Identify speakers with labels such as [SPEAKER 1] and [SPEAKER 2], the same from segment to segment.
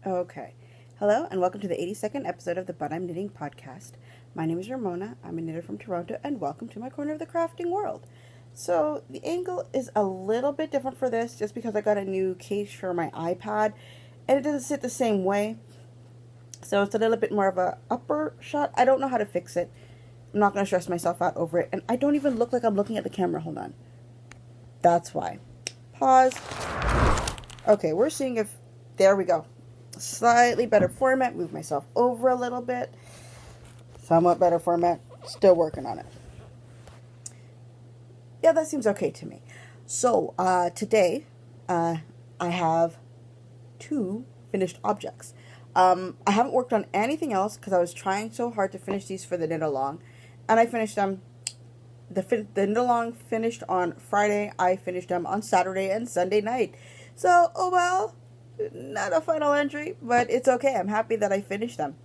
[SPEAKER 1] Okay. Hello, and welcome to the 82nd episode of the But I'm Knitting podcast. My name is Ramona. I'm a knitter from Toronto, and welcome to my corner of the crafting world. So, the angle is a little bit different for this just because I got a new case for my iPad, and it doesn't sit the same way. So, it's a little bit more of a upper shot. I don't know how to fix it. I'm not going to stress myself out over it, and I don't even look like I'm looking at the camera. Hold on. That's why. Pause. Okay, we're seeing if... There we go. Slightly better format. Move myself over a little bit. Somewhat better format. Still working on it. Yeah, that seems okay to me. So, today, I have 2 finished objects. I haven't worked on anything else because I was trying so hard to finish these for the knit along. And I finished them. The knit along finished on Friday. I finished them on Saturday and Sunday night. So, oh well. Not a final entry, but it's okay. I'm happy that I finished them.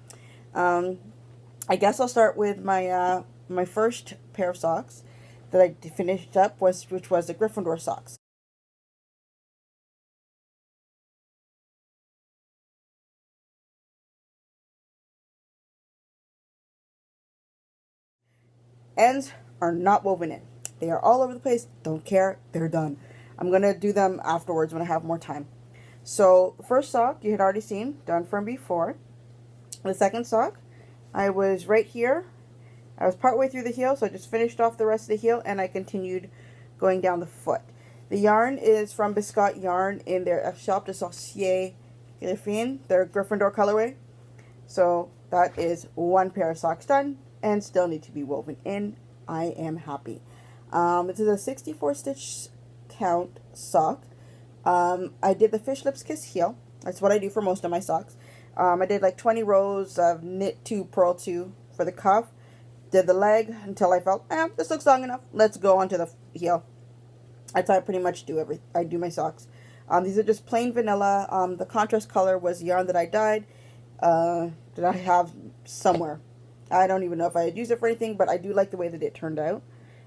[SPEAKER 1] I guess I'll start with my my first pair of socks that I finished up, which was the Gryffindor socks. Ends are not woven in. They are all over the place. Don't care. They're done. I'm going to do them afterwards when I have more time. So, first sock you had already seen, done from before. The second sock, I was right here. I was partway through the heel, so I just finished off the rest of the heel, and I continued going down the foot. The yarn is from BISCOTTE yarn in their ÉSCHARPE de SORCIER GRIFFIN, their Gryffindor colorway. So that is one pair of socks done, and still need to be woven in. I am happy. This is a 64 stitch count sock. I did the fish lips kiss heel. That's what I do for most of my socks. I did like 20 rows of knit 2, purl 2 for the cuff. Did the leg until I felt, this looks long enough. Let's go on to the heel. That's how I pretty much do I do my socks. These are just plain vanilla. The contrast color was yarn that I dyed. That I have somewhere. I don't even know if I had used it for anything, but I do like the way that it turned out.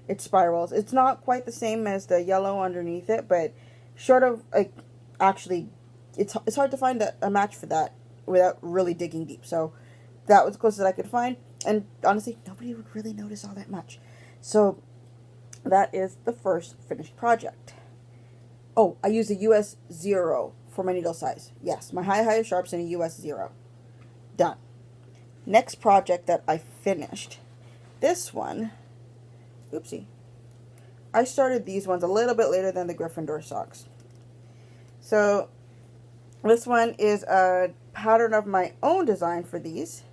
[SPEAKER 1] It spirals. It's not quite the same as the yellow underneath it, but short of, like, actually, it's hard to find a match for that without really digging deep. So that was the closest I could find. And honestly, nobody would really notice all that much. So that is the first finished project. Oh, I use a US 0 for my needle size. Yes, my high sharps in a US 0. Done. Next project that I finished. This one, oopsie. I started these ones a little bit later than the Gryffindor socks. So this one is a pattern of my own design for these.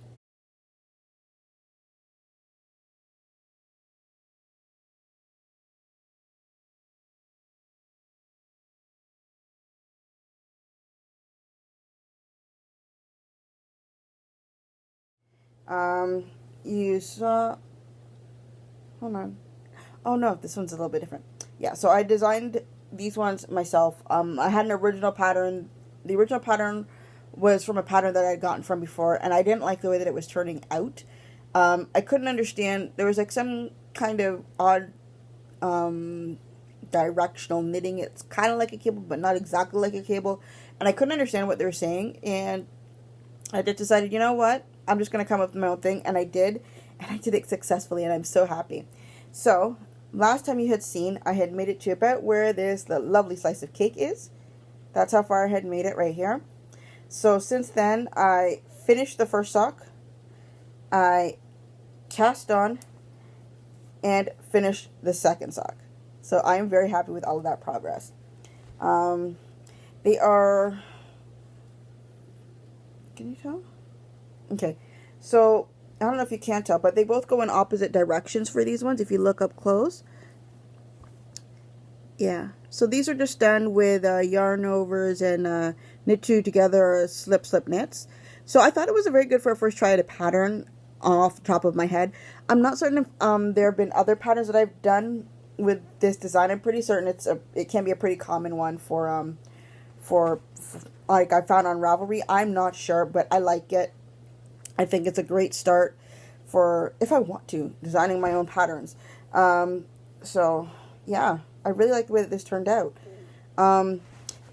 [SPEAKER 1] You saw, hold on. Oh no, this one's a little bit different. Yeah, so I designed these ones myself. I had an original pattern. The original pattern was from a pattern that I had gotten from before, and I didn't like the way that it was turning out. I couldn't understand. There was like some kind of odd directional knitting. It's kind of like a cable, but not exactly like a cable. And I couldn't understand what they were saying, and I just decided, you know what? I'm just going to come up with my own thing, and I did. And I did it successfully, and I'm so happy. So, last time you had seen, I had made it to about where this the lovely slice of cake is. That's how far I had made it right here. So, since then, I finished the first sock. I cast on and finished the second sock. So, I am very happy with all of that progress. They are... Can you tell? Okay. So, I don't know if you can tell, but they both go in opposite directions for these ones if you look up close. Yeah. So these are just done with yarn overs and knit 2 together slip knits. So I thought it was a very good for a first try at a pattern off the top of my head. I'm not certain if there have been other patterns that I've done with this design. I'm pretty certain it can be a pretty common one for like I found on Ravelry. I'm not sure, but I like it. I think it's a great start for, if I want to, designing my own patterns. So, yeah, I really like the way that this turned out.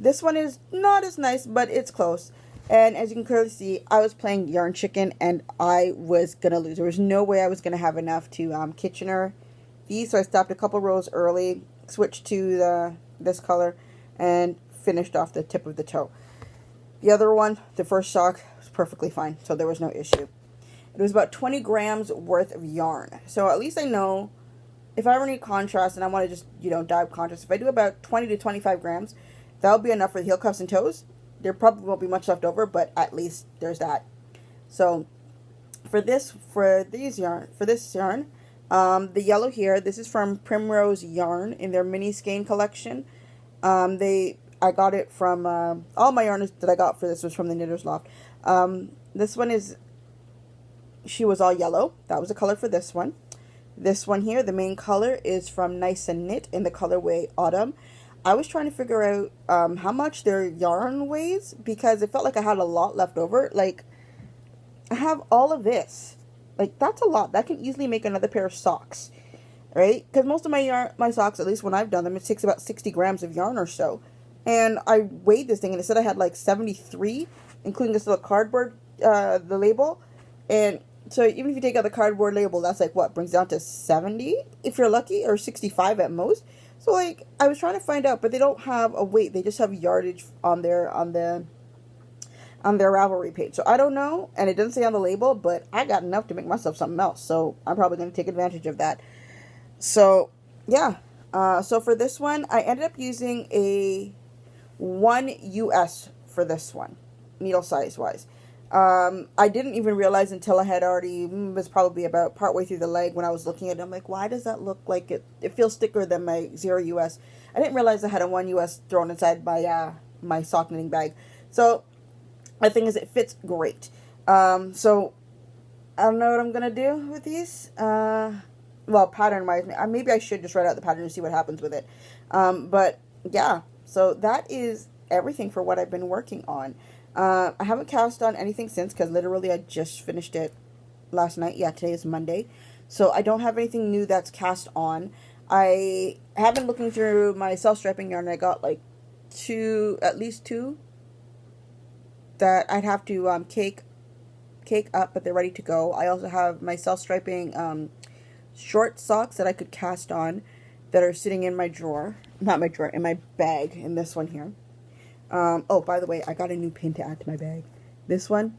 [SPEAKER 1] This one is not as nice, but it's close. And as you can clearly see, I was playing Yarn Chicken and I was going to lose. There was no way I was going to have enough to Kitchener these. So I stopped a couple rows early, switched to this color, and finished off the tip of the toe. The other one, the first sock, was perfectly fine. So there was no issue. It was about 20 grams worth of yarn. So at least I know if I ever need contrast and I want to just, dye up contrast, if I do about 20 to 25 grams, that'll be enough for the heel cuffs and toes. There probably won't be much left over, but at least there's that. So for this yarn, the yellow here, this is from Primrose Yarn in their mini skein collection. I got it from all my yarn that I got for this was from the Knitter's Loft. This one she was all yellow. That was the color for this one. This one here, the main color, is from Nice and Knit in the colorway Autumn. I was trying to figure out how much their yarn weighs because it felt like I had a lot left over. Like, I have all of this. Like, that's a lot. That can easily make another pair of socks, right? Because most of my socks, at least when I've done them, it takes about 60 grams of yarn or so. And I weighed this thing, and it said I had like 73, including this little cardboard, the label. And so even if you take out the cardboard label, that's like what brings down to 70 if you're lucky, or 65 at most. So like I was trying to find out, but they don't have a weight. They just have yardage on their Ravelry page. So I don't know, and it doesn't say on the label, but I got enough to make myself something else. So I'm probably going to take advantage of that. So yeah. So for this one, I ended up using a 1 US for this one, needle size wise. I didn't even realize until I had already, it was probably about partway through the leg when I was looking at it. I'm like, why does that look like it feels thicker than my 0 US? I didn't realize I had a 1 US thrown inside my sock knitting bag. So the thing is, it fits great. So I don't know what I'm going to do with these. Well, pattern-wise, maybe I should just write out the pattern and see what happens with it. But yeah, so that is everything for what I've been working on. I haven't cast on anything since because literally I just finished it last night. Yeah, today is Monday. So I don't have anything new that's cast on. I have been looking through my self-striping yarn. I got like at least two that I'd have to cake up, but they're ready to go. I also have my self-striping short socks that I could cast on that are sitting in my drawer. Not my drawer, in my bag, in this one here. Oh, by the way, I got a new pin to add to my bag. This one,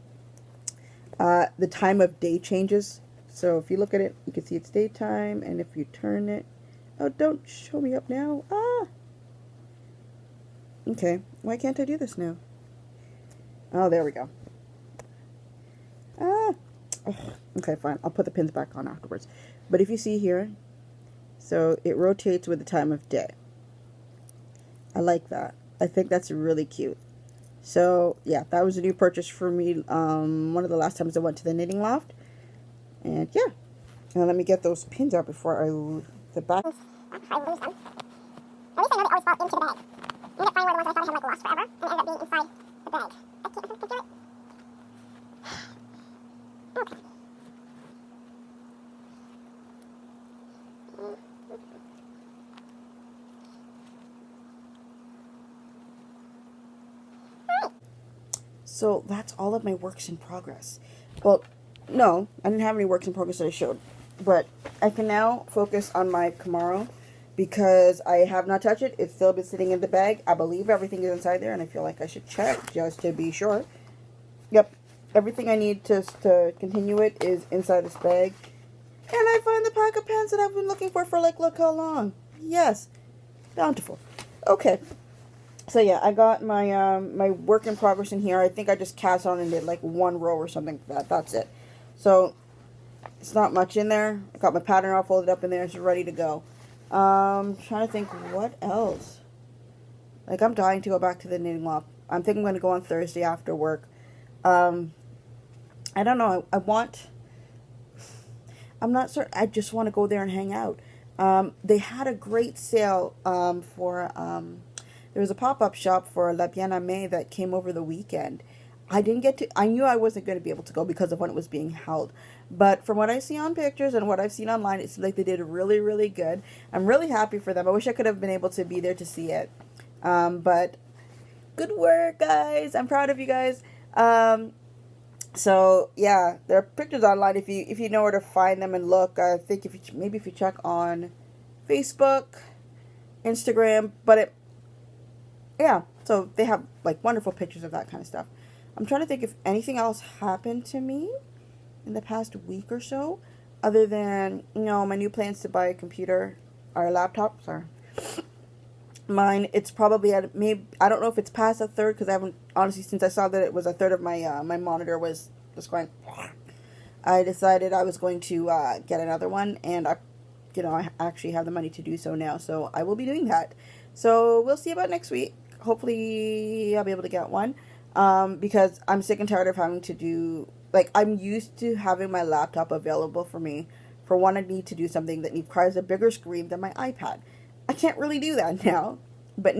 [SPEAKER 1] the time of day changes. So if you look at it, you can see it's daytime, and if you turn it, oh, don't show me up now. Ah! Okay, why can't I do this now? Oh, there we go. Ah! Ugh. Okay, fine. I'll put the pins back on afterwards. But if you see here, so it rotates with the time of day. I like that. I think that's really cute. So, yeah, that was a new purchase for me one of the last times I went to the knitting loft. And, yeah. Now, let me get those pins out before I lose the back.
[SPEAKER 2] I lose them. At least I know they always fall into the bag. I ended up finding one of the ones that I thought I had, like, lost forever, and it ended up being inside the bag. I can't do it. Okay.
[SPEAKER 1] So that's all of my works in progress. Well, no, I didn't have any works in progress that I showed. But I can now focus on my Camaro because I have not touched it. It's still been sitting in the bag. I believe everything is inside there, and I feel like I should check just to be sure. Yep, everything I need to continue it is inside this bag. And I find the pack of pens that I've been looking for like, look how long. Yes, bountiful. Okay. So yeah, I got my my work in progress in here. I think I just cast on and did like one row or something like that. That's it. So it's not much in there. I got my pattern all folded up in there. It's ready to go. Trying to think what else. Like, I'm dying to go back to the knitting loft. I'm thinking I'm going to go on Thursday after work. I don't know. I'm not certain. I just want to go there and hang out. They had a great sale there was a pop-up shop for La Bien Aimée that came over the weekend. I knew I wasn't going to be able to go because of when it was being held. But from what I see on pictures and what I've seen online, it seems like they did really, really good. I'm really happy for them. I wish I could have been able to be there to see it. But good work, guys. I'm proud of you guys. So yeah, there are pictures online if you know where to find them and look. I think if you check on Facebook, Instagram, yeah, so they have like wonderful pictures of that kind of stuff. I'm trying to think if anything else happened to me in the past week or so, other than my new plans to buy a computer or a laptop. Sorry. Mine, it's probably at maybe, I don't know if it's past a third because I haven't, honestly, since I saw that it was a third of my my monitor was just going. I decided I was going to get another one, and I actually have the money to do so now, so I will be doing that. So we'll see about next week. Hopefully I'll be able to get one, because I'm sick and tired of having to do, like, I'm used to having my laptop available for me for when I need to do something that requires a bigger screen than my iPad. I can't really do that now, but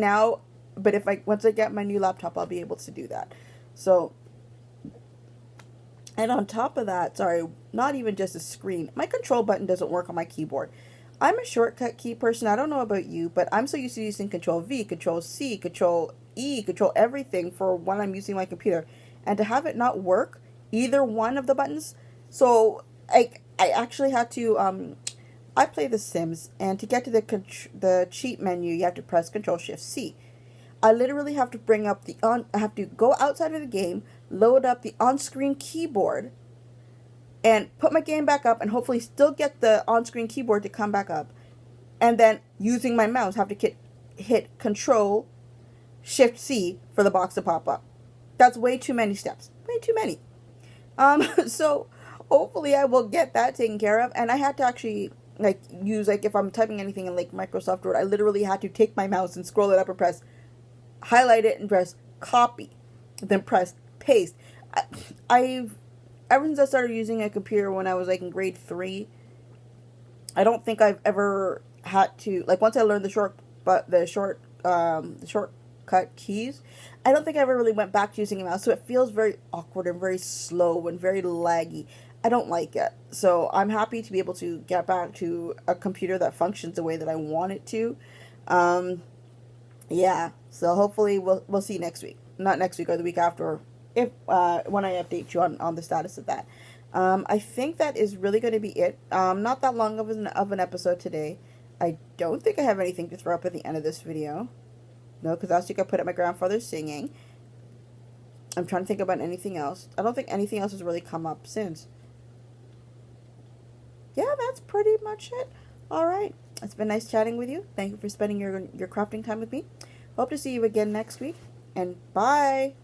[SPEAKER 1] if once I get my new laptop, I'll be able to do that. So, and on top of that, sorry, not even just a screen, my control button doesn't work on my keyboard. I'm a shortcut key person. I don't know about you, but I'm so used to using Control V, Control C, Control E, Control everything for when I'm using my computer, and to have it not work, either one of the buttons. So I actually had to I play The Sims, and to get to the cheat menu, you have to press Control-Shift-C. I literally have to I have to go outside of the game, load up the on-screen keyboard, and put my game back up, and hopefully still get the on-screen keyboard to come back up. And then, using my mouse, have to hit Control-Shift-C for the box to pop up. That's way too many steps. Way too many. So, hopefully I will get that taken care of, and I had to actually use, if I'm typing anything in Microsoft Word, I literally had to take my mouse and scroll it up and press highlight it and press copy, then press paste. Ever since I started using a computer when I was in grade 3, I don't think I've ever had to, once I learned the shortcut keys, I don't think I ever really went back to using a mouse. So it feels very awkward and very slow and very laggy. I don't like it. So I'm happy to be able to get back to a computer that functions the way that I want it to. Yeah. So hopefully we'll see next week. Not next week or the week after, if when I update you on the status of that. I think that is really going to be it. Not that long of an episode today. I don't think I have anything to throw up at the end of this video. No, because last week I put up my grandfather singing. I'm trying to think about anything else. I don't think anything else has really come up since. Yeah, that's pretty much it. Alright, it's been nice chatting with you. Thank you for spending your crafting time with me. Hope to see you again next week, and bye!